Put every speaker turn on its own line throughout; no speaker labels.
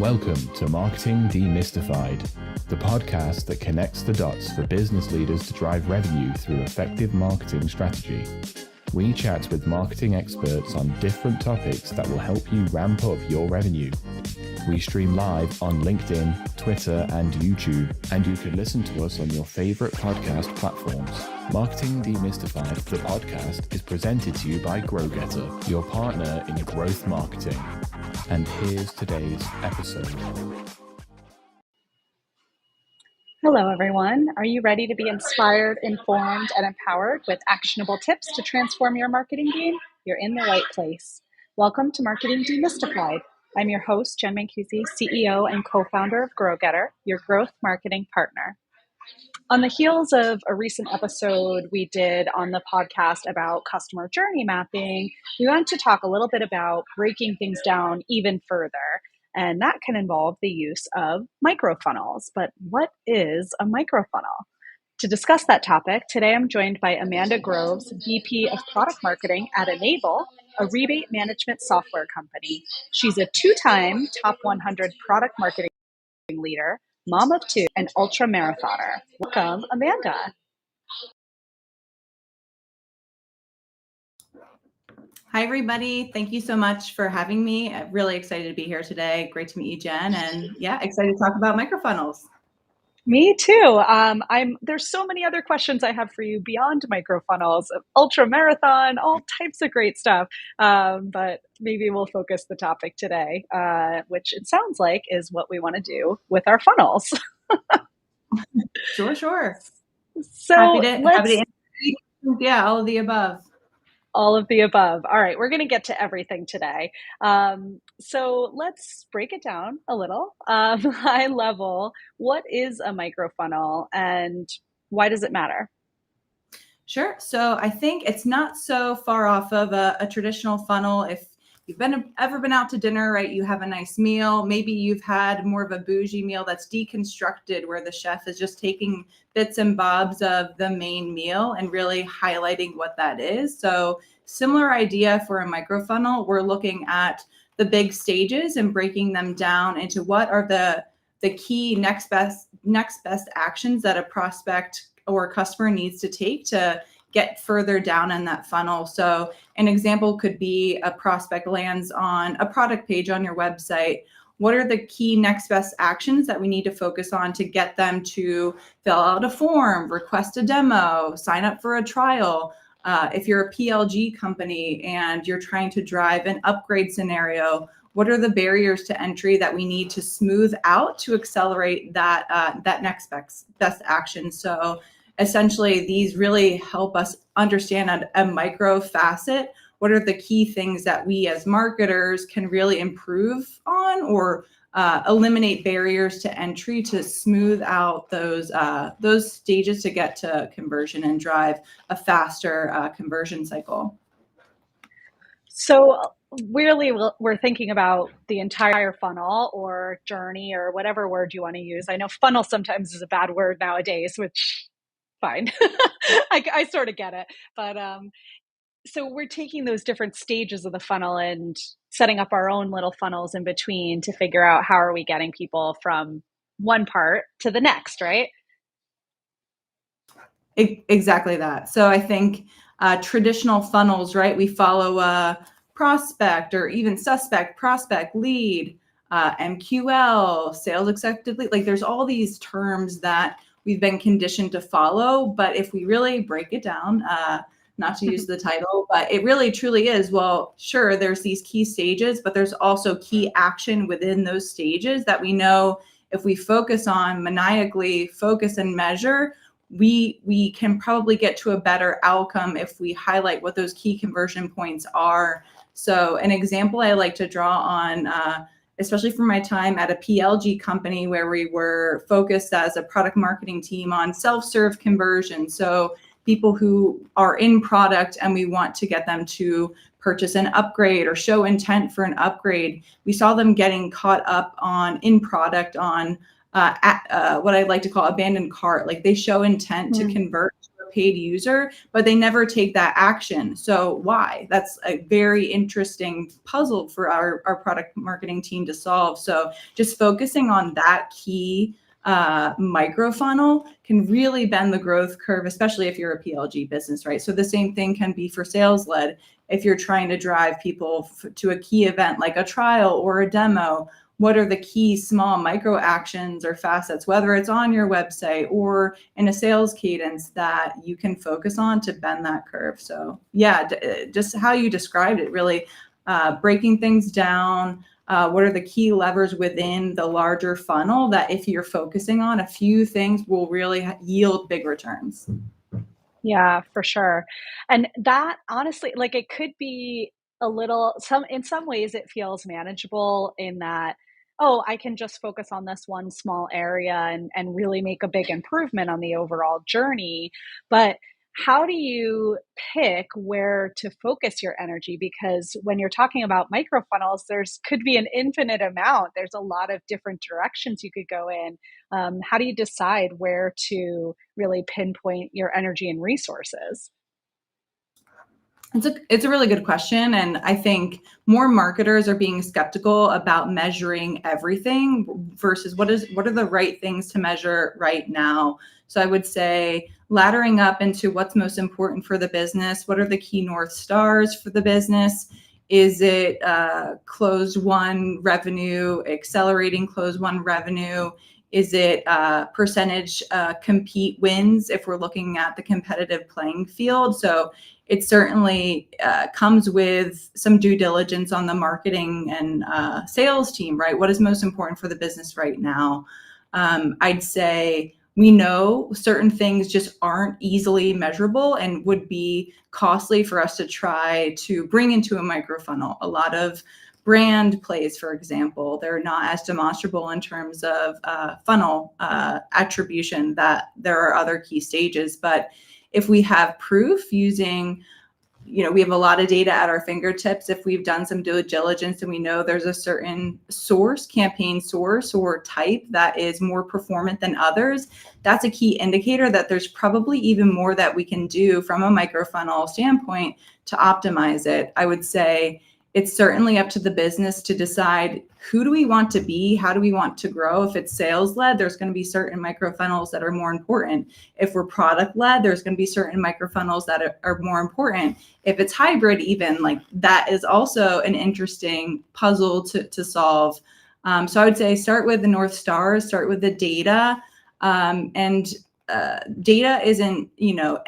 Welcome to Marketing Demystified, the podcast that connects the dots for business leaders to drive revenue through effective marketing strategy. We chat with marketing experts on different topics that will help you ramp up your revenue. We stream live on LinkedIn, Twitter, and YouTube, and you can listen to us on your favorite podcast platforms. Marketing Demystified, the podcast, is presented to you by GrowGetter, your partner in growth marketing. And here's today's episode.
Hello, everyone. Are you ready to be inspired, informed, and empowered with actionable tips to transform your marketing game? You're in the right place. Welcome to Marketing Demystified. I'm your host, Jenn Mancusi, CEO and co-founder of GrowGetter, your growth marketing partner. On the heels of a recent episode we did on the podcast about customer journey mapping, we want to talk a little bit about breaking things down even further. And that can involve the use of microfunnels. But what is a microfunnel? To discuss that topic, today I'm joined by Amanda Groves, VP of Product Marketing at Enable, a rebate management software company. She's a two-time top 100 product marketing leader, mom of two, and ultramarathoner. Welcome, Amanda.
Hi, everybody. Thank you so much for having me. I'm really excited to be here today. Great to meet you, Jen. And yeah, excited to talk about microfunnels.
Me too. There's so many other questions I have for you beyond microfunnels, ultramarathon, all types of great stuff. But maybe we'll focus the topic today, which it sounds like is what we want to do with our funnels.
Sure.
So
happy to yeah, all of the above.
All of the above. All right, we're going to get to everything today. So let's break it down a little. High level, what is a microfunnel and why does it matter?
Sure. So I think it's not so far off of a traditional funnel. If you've ever been out to dinner, right, you have a nice meal. Maybe you've had more of a bougie meal that's deconstructed where the chef is just taking bits and bobs of the main meal and really highlighting what that is. So similar idea for a microfunnel. We're looking at the big stages and breaking them down into what are the key next best actions that a prospect or a customer needs to take to get further down in that funnel. So an example could be a prospect lands on a product page on your website. What are the key next best actions that we need to focus on to get them to fill out a form, request a demo, sign up for a trial? If you're a PLG company and you're trying to drive an upgrade scenario, what are the barriers to entry that we need to smooth out to accelerate that next best action? So essentially, these really help us understand a micro facet. What are the key things that we as marketers can really improve on or eliminate barriers to entry to smooth out those stages to get to conversion and drive a faster conversion cycle?
So really, we're thinking about the entire funnel or journey or whatever word you want to use. I know funnel sometimes is a bad word nowadays, which fine. I sort of get it. But so we're taking those different stages of the funnel and setting up our own little funnels in between to figure out how are we getting people from one part to the next, right?
Exactly that. So I think traditional funnels, right? We follow a prospect or even suspect, prospect, lead, MQL, sales accepted lead. Like there's all these terms that we've been conditioned to follow. But if we really break it down, not to use the title, but it really truly is, well, sure, there's these key stages, but there's also key action within those stages that we know if we focus on, maniacally focus and measure, we can probably get to a better outcome if we highlight what those key conversion points are. So an example I like to draw on, especially from my time at a PLG company where we were focused as a product marketing team on self-serve conversion. So people who are in product and we want to get them to purchase an upgrade or show intent for an upgrade. We saw them getting caught up in product on what I like to call abandoned cart. Like they show intent to convert to a paid user, but they never take that action. So why? That's a very interesting puzzle for our product marketing team to solve. So just focusing on that key micro funnel can really bend the growth curve, especially if you're a PLG business, right? So the same thing can be for sales led. If you're trying to drive people to a key event like a trial or a demo, what are the key small micro actions or facets, whether it's on your website or in a sales cadence, that you can focus on to bend that curve? So yeah, just how you described it, really breaking things down. What are the key levers within the larger funnel that if you're focusing on a few things will really yield big returns?
Yeah, for sure. And that honestly, like it could be a little in some ways it feels manageable in that, oh, I can just focus on this one small area and really make a big improvement on the overall journey. But how do you pick where to focus your energy? Because when you're talking about microfunnels, there's could be an infinite amount. There's a lot of different directions you could go in. How do you decide where to really pinpoint your energy and resources?
It's a really good question. And I think more marketers are being skeptical about measuring everything versus what are the right things to measure right now. So I would say laddering up into what's most important for the business. What are the key North Stars for the business? Is it closed won revenue, accelerating closed won revenue? Is it percentage compete wins if we're looking at the competitive playing field? So it certainly comes with some due diligence on the marketing and sales team, right? What is most important for the business right now? I'd say we know certain things just aren't easily measurable and would be costly for us to try to bring into a microfunnel. A lot of brand plays, for example, they're not as demonstrable in terms of funnel attribution that there are other key stages. But if we have proof using, we have a lot of data at our fingertips. If we've done some due diligence and we know there's a certain source, campaign source or type that is more performant than others, that's a key indicator that there's probably even more that we can do from a microfunnel standpoint to optimize it. I would say it's certainly up to the business to decide who do we want to be, how do we want to grow. If it's sales led, there's going to be certain microfunnels that are more important. If we're product led, there's going to be certain microfunnels that are more important. If it's hybrid, even, like, that is also an interesting puzzle to solve. So I would say start with the North Stars, start with the data, and data isn't,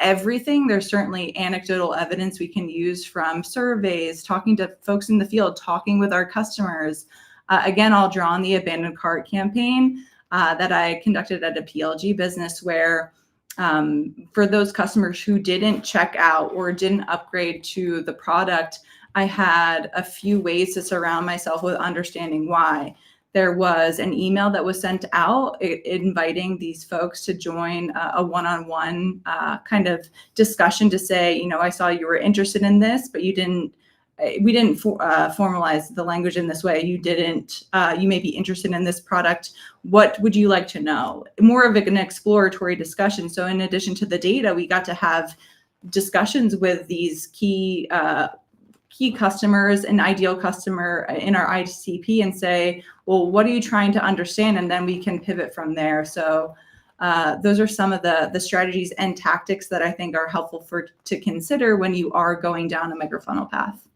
everything. There's certainly anecdotal evidence we can use from surveys, talking to folks in the field, talking with our customers. Again, I'll draw on the abandoned cart campaign that I conducted at a PLG business where for those customers who didn't check out or didn't upgrade to the product, I had a few ways to surround myself with understanding why. There was an email that was sent out inviting these folks to join a one-on-one kind of discussion to say, I saw you were interested in this, but we didn't formalize the language in this way. You may be interested in this product. What would you like to know? More of an exploratory discussion. So in addition to the data, we got to have discussions with these key customers, an ideal customer in our ICP, and say, well, what are you trying to understand? And then we can pivot from there. So those are some of the strategies and tactics that I think are helpful to consider when you are going down a microfunnel path.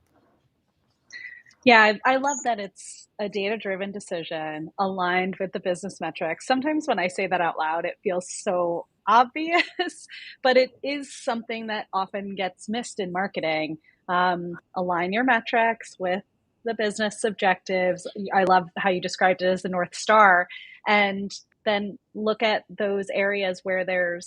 Yeah, I love that it's a data-driven decision aligned with the business metrics. Sometimes when I say that out loud, it feels so obvious, but it is something that often gets missed in marketing. Align your metrics with the business objectives. I love how you described it as the North Star, and then look at those areas where there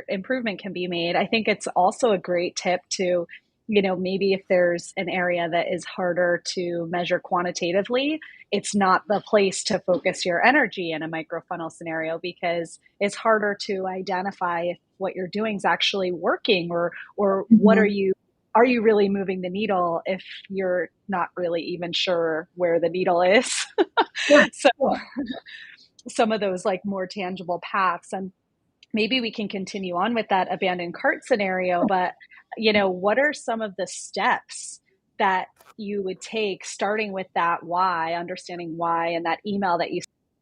improvement can be made. I think it's also a great tip to, maybe if there's an area that is harder to measure quantitatively, it's not the place to focus your energy in a microfunnel scenario, because it's harder to identify if what you're doing is actually working, or what are you really moving the needle if you're not really even sure where the needle is?
Yeah.
So some of those like more tangible paths. And maybe we can continue on with that abandoned cart scenario, but what are some of the steps that you would take starting with that why, understanding why, and that email that you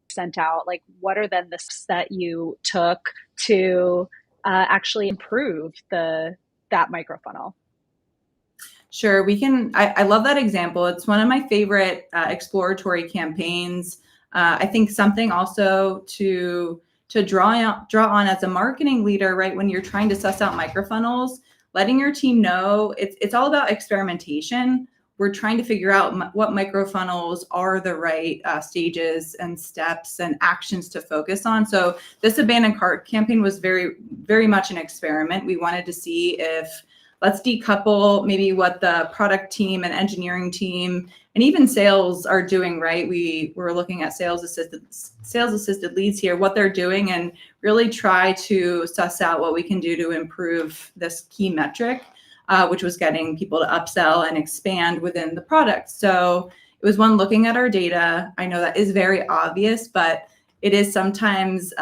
sent out? Like, what are then the steps that you took to actually improve that microfunnel?
Sure, we can. I love that example. It's one of my favorite exploratory campaigns. I think something also to draw on as a marketing leader, right? When you're trying to suss out microfunnels, letting your team know it's all about experimentation. We're trying to figure out what microfunnels are the right stages and steps and actions to focus on. So this abandoned cart campaign was very, very much an experiment. We wanted to see if let's decouple maybe what the product team and engineering team and even sales are doing, right? We're looking at sales assisted leads here, what they're doing, and really try to suss out what we can do to improve this key metric, which was getting people to upsell and expand within the product. So it was one looking at our data. I know that is very obvious, but it is sometimes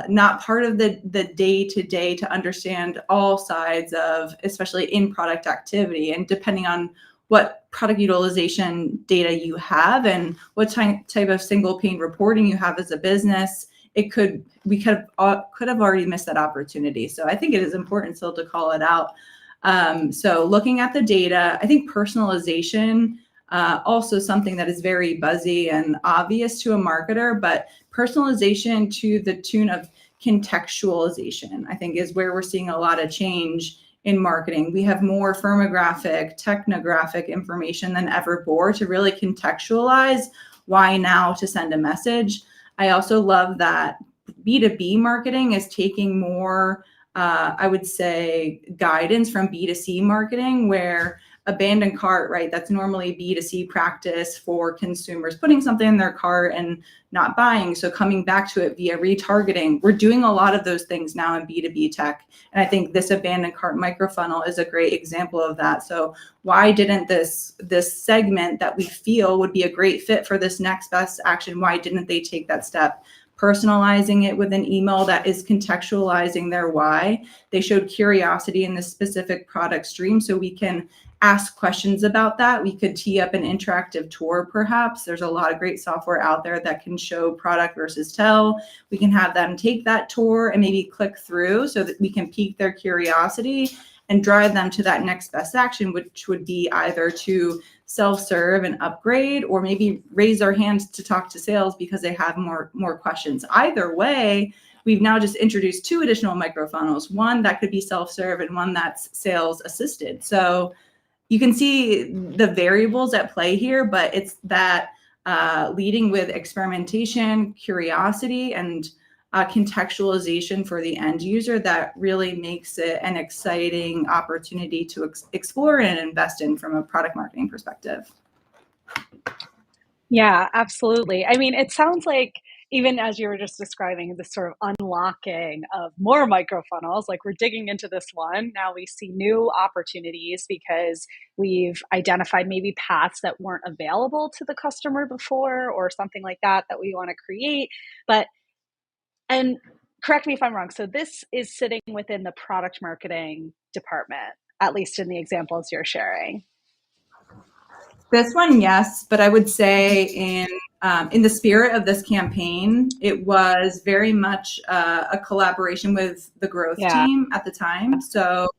not part of the day-to-day to understand all sides of, especially in product activity, and depending on what product utilization data you have and what type of single pane reporting you have as a business, we could have already missed that opportunity. So I think it is important still to call it out. So looking at the data, I think personalization, also something that is very buzzy and obvious to a marketer, but personalization to the tune of contextualization, I think, is where we're seeing a lot of change in marketing. We have more firmographic, technographic information than ever before to really contextualize why now to send a message. I also love that B2B marketing is taking more, I would say, guidance from B2C marketing, where abandoned cart, right? That's normally B2C practice for consumers putting something in their cart and not buying. So coming back to it via retargeting, we're doing a lot of those things now in B2B tech. And I think this abandoned cart microfunnel is a great example of that. So why didn't this segment that we feel would be a great fit for this next best action, why didn't they take that step? Personalizing it with an email that is contextualizing their why. They showed curiosity in this specific product stream, so we can ask questions about that. We could tee up an interactive tour, perhaps. There's a lot of great software out there that can show product versus tell. We can have them take that tour and maybe click through so that we can pique their curiosity and drive them to that next best action, which would be either to self-serve and upgrade, or maybe raise their hands to talk to sales because they have more questions. Either way, we've now just introduced 2 additional microfunnels, one that could be self-serve and one that's sales assisted. So you can see the variables at play here, but it's that leading with experimentation, curiosity, and contextualization for the end user that really makes it an exciting opportunity to explore and invest in from a product marketing perspective.
Yeah, absolutely. I mean, it sounds like, even as you were just describing, this sort of unlocking of more microfunnels, like we're digging into this one. Now we see new opportunities because we've identified maybe paths that weren't available to the customer before, or something like that we want to create. And correct me if I'm wrong. So this is sitting within the product marketing department, at least in the examples you're sharing.
This one, yes, but I would say in the spirit of this campaign, it was very much a collaboration with the growth team at the time. So,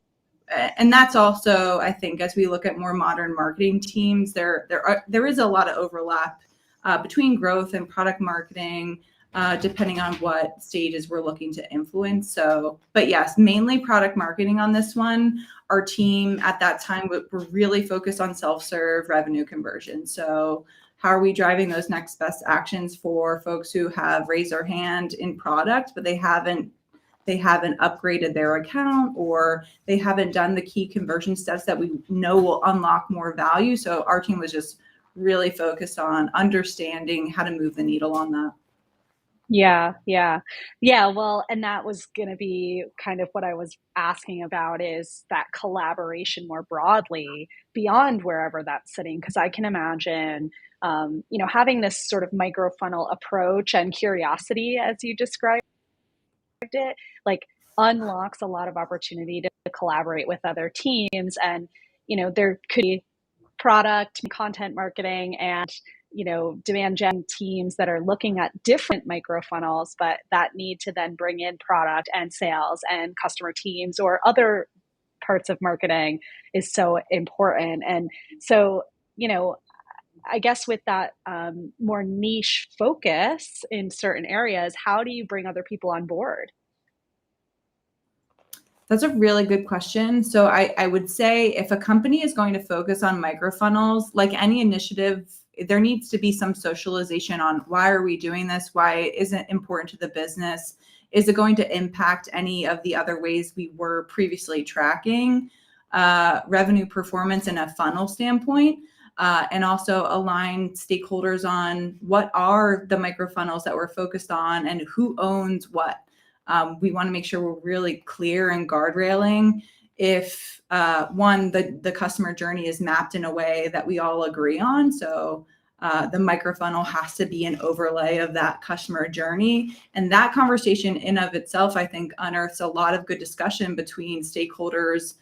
and that's also, I think, as we look at more modern marketing teams, there is a lot of overlap between growth and product marketing, depending on what stages we're looking to influence. So, but yes, mainly product marketing on this one. Our team at that time were really focused on self-serve revenue conversion. So how are we driving those next best actions for folks who have raised their hand in product, but they haven't upgraded their account, or they haven't done the key conversion steps that we know will unlock more value. So our team was just really focused on understanding how to move the needle on that.
Yeah. Well, and that was going to be kind of what I was asking about, is that collaboration more broadly beyond wherever that's sitting. Because I can imagine, having this sort of micro funnel approach and curiosity, as you described it, like unlocks a lot of opportunity to collaborate with other teams. And, there could be product, content marketing, and demand gen teams that are looking at different micro funnels, but that need to then bring in product and sales and customer teams or other parts of marketing is so important. And so, I guess with that more niche focus in certain areas, how do you bring other people on board?
That's a really good question. So I would say if a company is going to focus on microfunnels, like any initiative, there needs to be some socialization on why are we doing this? Why is it important to the business? Is it going to impact any of the other ways we were previously tracking revenue performance in a funnel standpoint? And also align stakeholders on what are the microfunnels that we're focused on and who owns what. We want to make sure we're really clear and guardrailing if the customer journey is mapped in a way that we all agree on. So the microfunnel has to be an overlay of that customer journey. And that conversation in of itself, I think, unearths a lot of good discussion between stakeholders.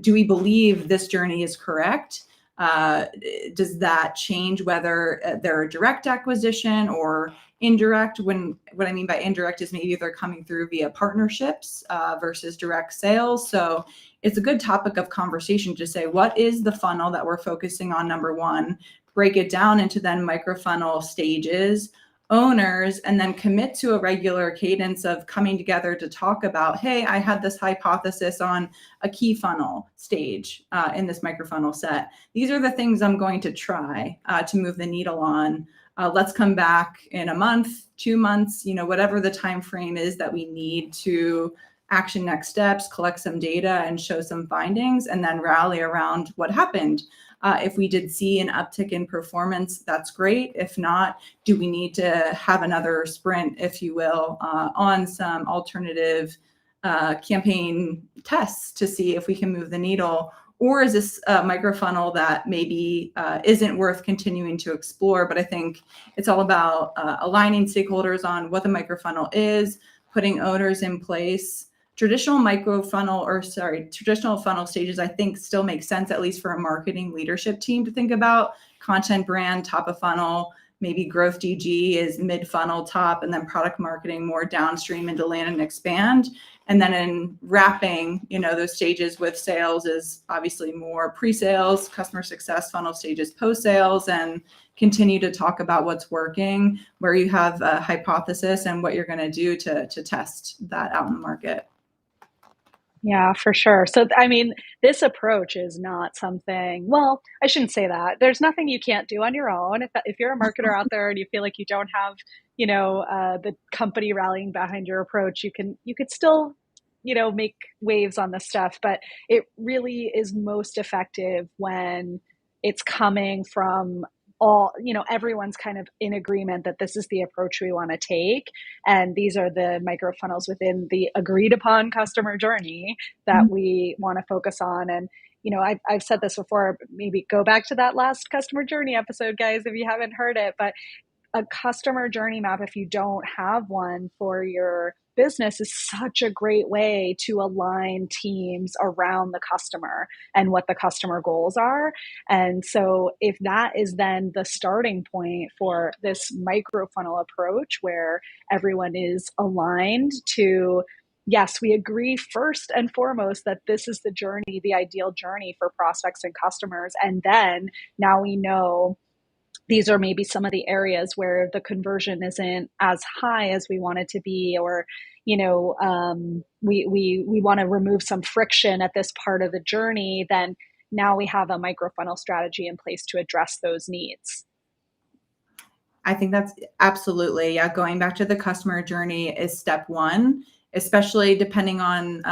Do we believe this journey is correct? Does that change whether they're a direct acquisition or indirect? What I mean by indirect is maybe they're coming through via partnerships versus direct sales. So it's a good topic of conversation to say, what is the funnel that we're focusing on? Number one, break it down into then microfunnel stages, owners, and then commit to a regular cadence of coming together to talk about, hey, I had this hypothesis on a key funnel stage in this microfunnel set. These are the things I'm going to try to move the needle on. Let's come back in a month, 2 months, whatever the time frame is that we need to action next steps, collect some data and show some findings, and then rally around what happened. If we did see an uptick in performance, that's great. If not, do we need to have another sprint, if you will, on some alternative campaign tests to see if we can move the needle? Or is this a microfunnel that maybe isn't worth continuing to explore? But I think it's all about aligning stakeholders on what the microfunnel is, putting owners in place. Traditional funnel stages, I think, still make sense, at least for a marketing leadership team to think about. Content brand, top of funnel, maybe growth DG is mid funnel top, and then product marketing more downstream into land and expand. And then in wrapping, those stages with sales is obviously more pre-sales, customer success funnel stages, post-sales, and continue to talk about what's working, where you have a hypothesis and what you're going to do to test that out in the market.
Yeah, for sure. So, this approach is not something, well, I shouldn't say that. There's nothing you can't do on your own. If you're a marketer out there and you feel like you don't have, the company rallying behind your approach, you could still, make waves on this stuff. But it really is most effective when it's coming from everyone's kind of in agreement that this is the approach we want to take. And these are the micro funnels within the agreed upon customer journey that we want to focus on. And, I've said this before, maybe go back to that last customer journey episode, guys, if you haven't heard it, but a customer journey map, if you don't have one for your business, is such a great way to align teams around the customer and what the customer goals are. And so if that is then the starting point for this micro funnel approach where everyone is aligned to, yes, we agree first and foremost that this is the journey, the ideal journey for prospects and customers. And then now we know these are maybe some of the areas where the conversion isn't as high as we want it to be, or we want to remove some friction at this part of the journey. Then now we have a microfunnel strategy in place to address those needs.
I think that's absolutely, going back to the customer journey is step one, especially depending on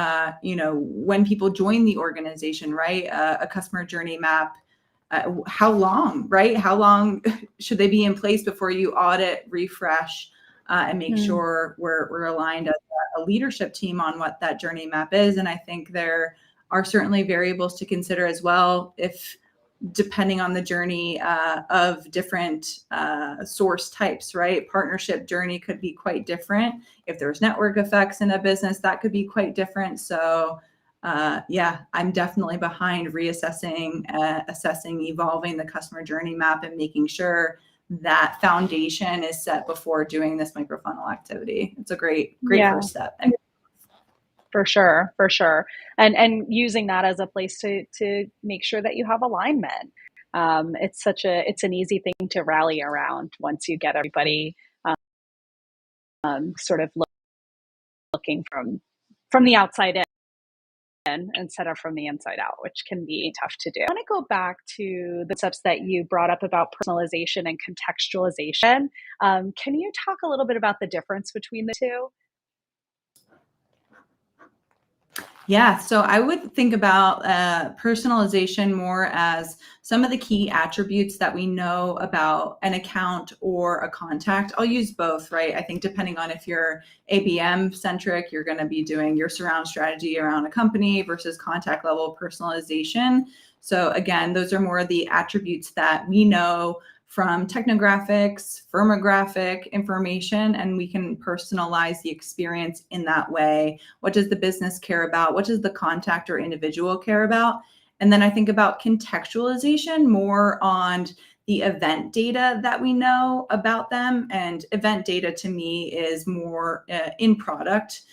when people join the organization, right? A customer journey map. How long, right? How long should they be in place before you audit, refresh, and make sure we're aligned as a leadership team on what that journey map is? And I think there are certainly variables to consider as well. If depending on the journey of different source types, right? Partnership journey could be quite different. If there's network effects in a business, that could be quite different. So yeah, I'm definitely behind reassessing, assessing, evolving the customer journey map and making sure that foundation is set before doing this microfunnel activity. It's a great first step.
For sure, for sure. And using that as a place to make sure that you have alignment. It's an easy thing to rally around once you get everybody sort of looking from the outside in instead of from the inside out, which can be tough to do. I want to go back to the steps that you brought up about personalization and contextualization. Can you talk a little bit about the difference between the two?
Yeah, so I would think about personalization more as some of the key attributes that we know about an account or a contact. I'll use both, right? I think depending on if you're ABM centric, you're going to be doing your surround strategy around a company versus contact level personalization. So again, those are more the attributes that we know from technographics, firmographic information, and we can personalize the experience in that way. What does the business care about? What does the contact or individual care about? And then I think about contextualization more on the event data that we know about them. And event data to me is more in product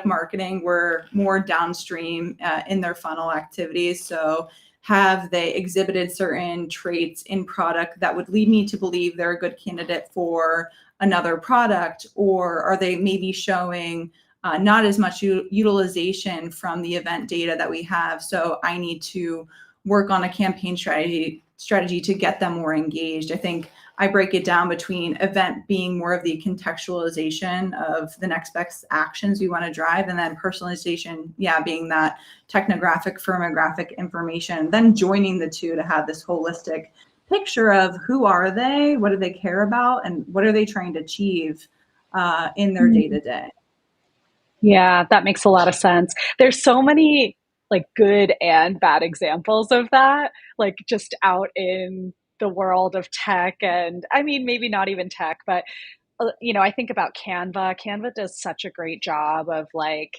marketing. We're more downstream in their funnel activities. So have they exhibited certain traits in product that would lead me to believe they're a good candidate for another product? Or are they maybe showing not as much utilization from the event data that we have? So I need to work on a campaign strategy to get them more engaged. I think I break it down between event being more of the contextualization of the next best actions we want to drive, and then personalization, yeah, being that technographic, firmographic information, then joining the two to have this holistic picture of who are they, what do they care about, and what are they trying to achieve in their day-to-day.
Yeah, that makes a lot of sense. There's so many like good and bad examples of that, like just out in the world of tech. And I mean, maybe not even tech, but I think about Canva. Canva does such a great job of like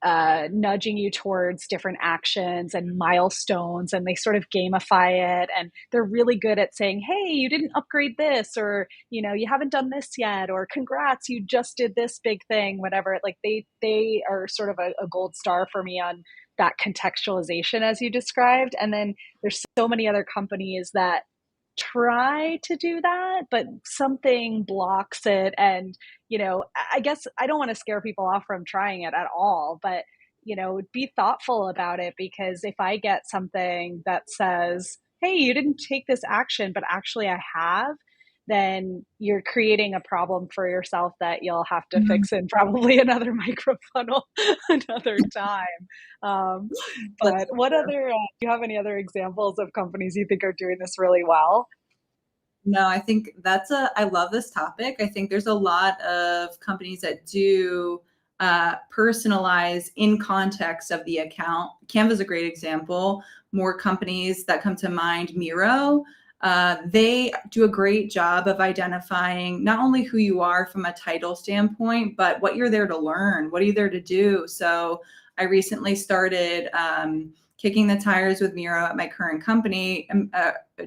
nudging you towards different actions and milestones, and they sort of gamify it. And they're really good at saying, hey, you didn't upgrade this, or, you haven't done this yet, or congrats, you just did this big thing, whatever. Like they are sort of a gold star for me on that contextualization as you described. And then there's so many other companies that try to do that, but something blocks it. And, I guess I don't want to scare people off from trying it at all, but, be thoughtful about it, because if I get something that says, hey, you didn't take this action, but actually I have, then you're creating a problem for yourself that you'll have to fix in probably another microfunnel another time. But what other, do you have any other examples of companies you think are doing this really well?
No, I think I love this topic. I think there's a lot of companies that do personalize in context of the account. Canva's a great example. More companies that come to mind, Miro, they do a great job of identifying not only who you are from a title standpoint, but what you're there to learn. What are you there to do? So I recently started kicking the tires with Miro at my current company,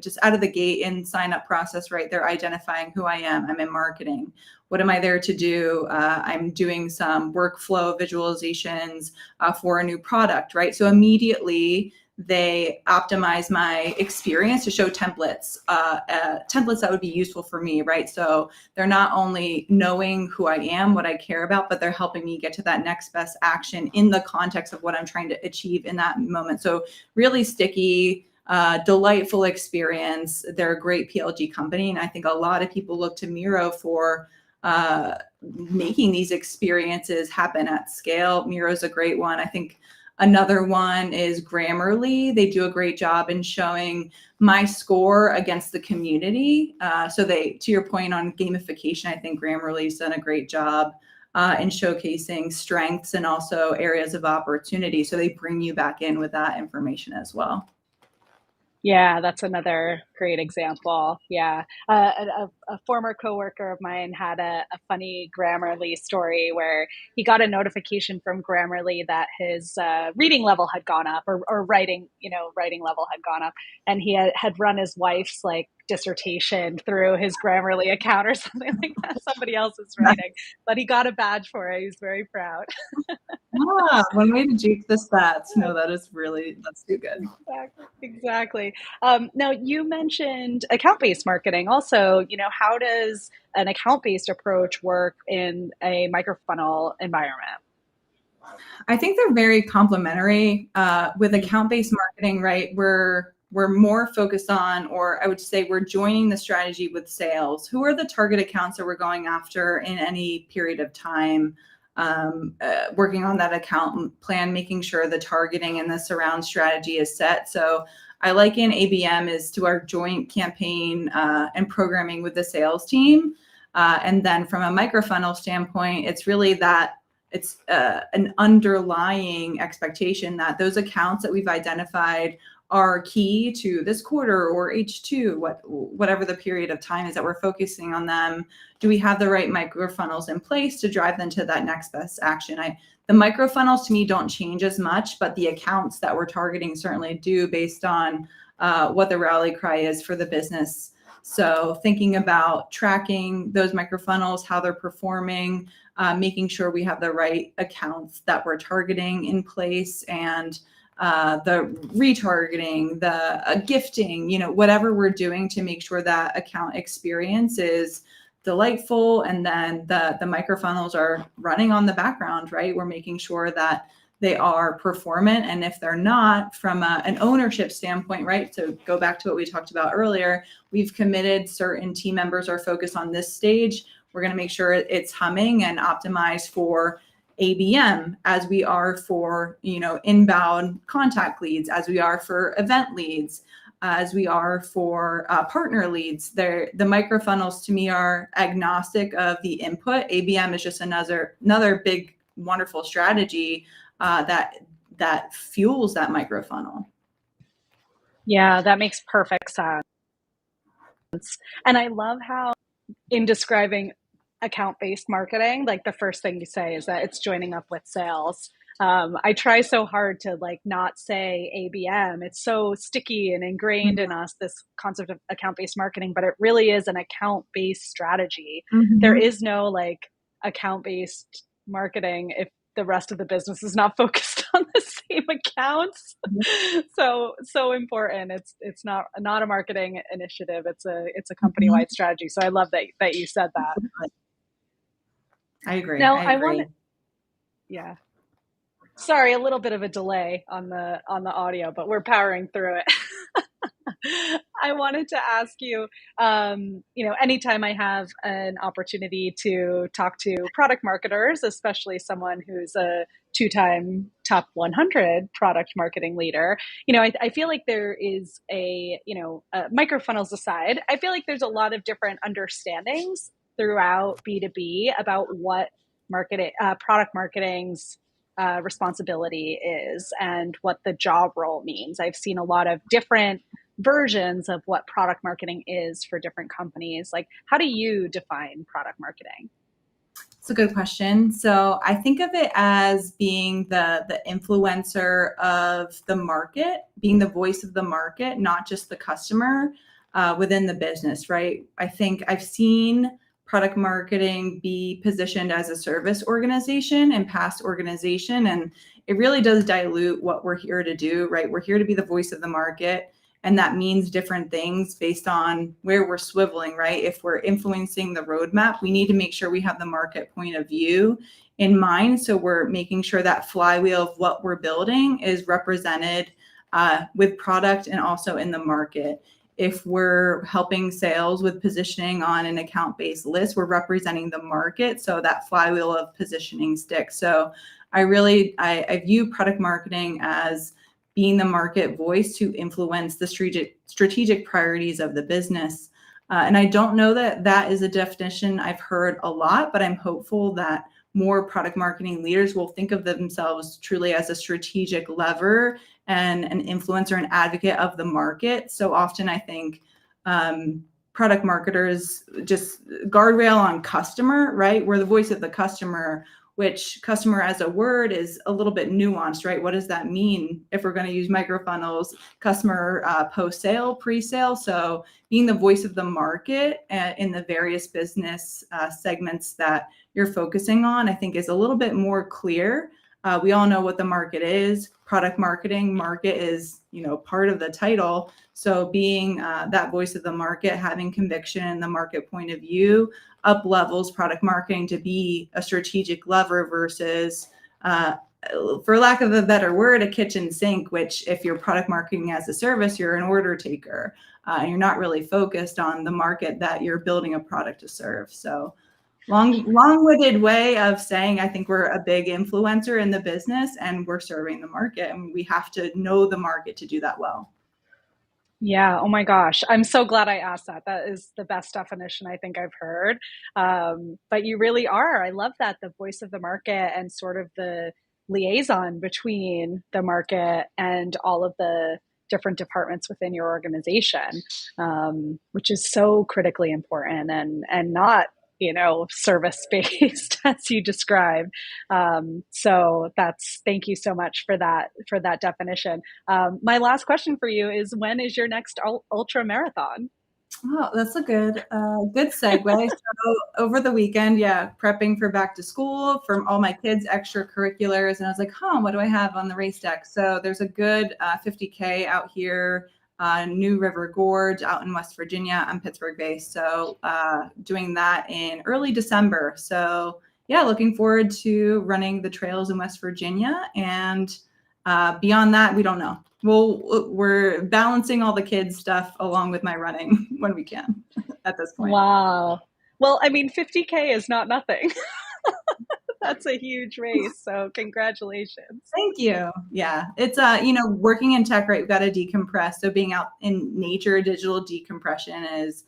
just out of the gate in sign up process, right? They're identifying who I am. I'm in marketing. What am I there to do? I'm doing some workflow visualizations for a new product, right? So immediately they optimize my experience to show templates that would be useful for me, right? So they're not only knowing who I am, what I care about, but they're helping me get to that next best action in the context of what I'm trying to achieve in that moment. So really sticky, delightful experience. They're a great PLG company. And I think a lot of people look to Miro for making these experiences happen at scale. Miro's a great one. I think another one is Grammarly. They do a great job in showing my score against the community. So to your point on gamification, I think Grammarly's done a great job in showcasing strengths and also areas of opportunity. So they bring you back in with that information as well.
Yeah, that's another great example. Yeah. A former coworker of mine had a funny Grammarly story where he got a notification from Grammarly that his reading level had gone up, or writing, writing level had gone up. And he had run his wife's like dissertation through his Grammarly account or something like that, somebody else's writing. But he got a badge for it. He was very proud.
One way to juke the stats. No, that's too good.
Exactly. Now, you mentioned account-based marketing. Also, how does an account-based approach work in a microfunnel environment?
I think they're very complementary. With account-based marketing, right? We're more focused on, or I would say we're joining the strategy with sales. Who are the target accounts that we're going after in any period of time? Working on that account plan, making sure the targeting and the surround strategy is set. So I liken ABM is to our joint campaign and programming with the sales team. And then from a microfunnel standpoint, it's really that it's an underlying expectation that those accounts that we've identified are key to this quarter or H2, whatever the period of time is that we're focusing on them. Do we have the right microfunnels in place to drive them to that next best action? The microfunnels to me don't change as much, but the accounts that we're targeting certainly do based on what the rally cry is for the business. So thinking about tracking those microfunnels, how they're performing, making sure we have the right accounts that we're targeting in place, and the retargeting, the gifting, whatever we're doing to make sure that account experience is delightful. And then the microfunnels are running on the background, right? We're making sure that they are performant. And if they're not, from an ownership standpoint, right? To go back to what we talked about earlier, we've committed certain team members are focused on this stage. We're going to make sure it's humming and optimized for ABM, as we are for, inbound contact leads, as we are for event leads, as we are for partner leads. The microfunnels to me are agnostic of the input. ABM is just another big, wonderful strategy that fuels that microfunnel.
Yeah, that makes perfect sense. And I love how, in describing account-based marketing, like the first thing you say is that it's joining up with sales. I try so hard to not say ABM. It's so sticky and ingrained in us, this concept of account-based marketing, but it really is an account-based strategy. Mm-hmm. There is no account-based marketing if the rest of the business is not focused on the same accounts. So important. It's not a marketing initiative. It's a company-wide strategy. So I love that you said that.
I agree.
Now yeah. Sorry, a little bit of a delay on the audio, but we're powering through it. I wanted to ask you, anytime I have an opportunity to talk to product marketers, especially someone who's a 2-time top 100 product marketing leader, I feel like there is microfunnels aside, I feel like there's a lot of different understandings throughout B2B about what product marketing's responsibility is and what the job role means. I've seen a lot of different versions of what product marketing is for different companies. How do you define product marketing?
It's a good question. So I think of it as being the influencer of the market, being the voice of the market, not just the customer within the business, right? I think I've seen product marketing be positioned as a service organization and past organization. And it really does dilute what we're here to do, right? We're here to be the voice of the market. And that means different things based on where we're swiveling, right? If we're influencing the roadmap, we need to make sure we have the market point of view in mind. So we're making sure that flywheel of what we're building is represented with product and also in the market. If we're helping sales with positioning on an account-based list, we're representing the market. So that flywheel of positioning sticks. So I view product marketing as being the market voice to influence the strategic priorities of the business. And I don't know that is a definition I've heard a lot, but I'm hopeful that more product marketing leaders will think of themselves truly as a strategic lever and an influencer and advocate of the market. So often I think product marketers just guardrail on customer, right? We're the voice of the customer, which customer as a word is a little bit nuanced, right? What does that mean if we're going to use microfunnels, customer post-sale, pre-sale? So being the voice of the market in the various business segments that you're focusing on, I think is a little bit more clear. We all know what the market is. Product marketing, market is, part of the title. So being that voice of the market, having conviction in the market point of view, up levels product marketing to be a strategic lever versus, for lack of a better word, a kitchen sink, which if you're product marketing as a service, you're an order taker. And you're not really focused on the market that you're building a product to serve. So long-winded way of saying, I think we're a big influencer in the business and we're serving the market, and we have to know the market to do that well.
Yeah. Oh my gosh. I'm so glad I asked that. That is the best definition I think I've heard. But you really are. I love that, the voice of the market and sort of the liaison between the market and all of the different departments within your organization, which is so critically important and not, service based as you described. So thank you so much for that definition. My last question for you is, when is your next ultra marathon?
Oh, that's a good segue. So over the weekend, prepping for back to school for all my kids' extracurriculars. And I was like, what do I have on the race deck? So there's a good 50K out here, New River Gorge out in West Virginia. I'm Pittsburgh based. So doing that in early December. So looking forward to running the trails in West Virginia. And beyond that, we don't know. We're balancing all the kids' stuff along with my running when we can at this point.
Wow. Well, 50K is not nothing. That's a huge race. So congratulations.
Thank you. Yeah. It's, working in tech, right? We've got to decompress. So being out in nature, digital decompression is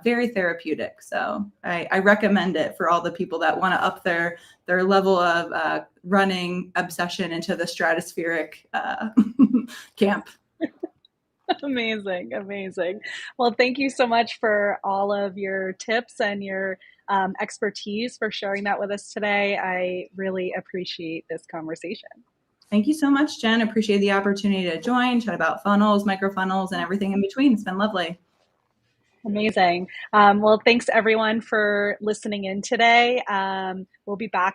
very therapeutic. So I recommend it for all the people that want to up their level of running obsession into the stratospheric camp.
Amazing. Well, thank you so much for all of your tips and your expertise, for sharing that with us today. I really appreciate this conversation.
Thank you so much, Jen. Appreciate the opportunity to join, chat about funnels, microfunnels, and everything in between. It's been lovely.
Amazing. Well, thanks everyone for listening in today. We'll be back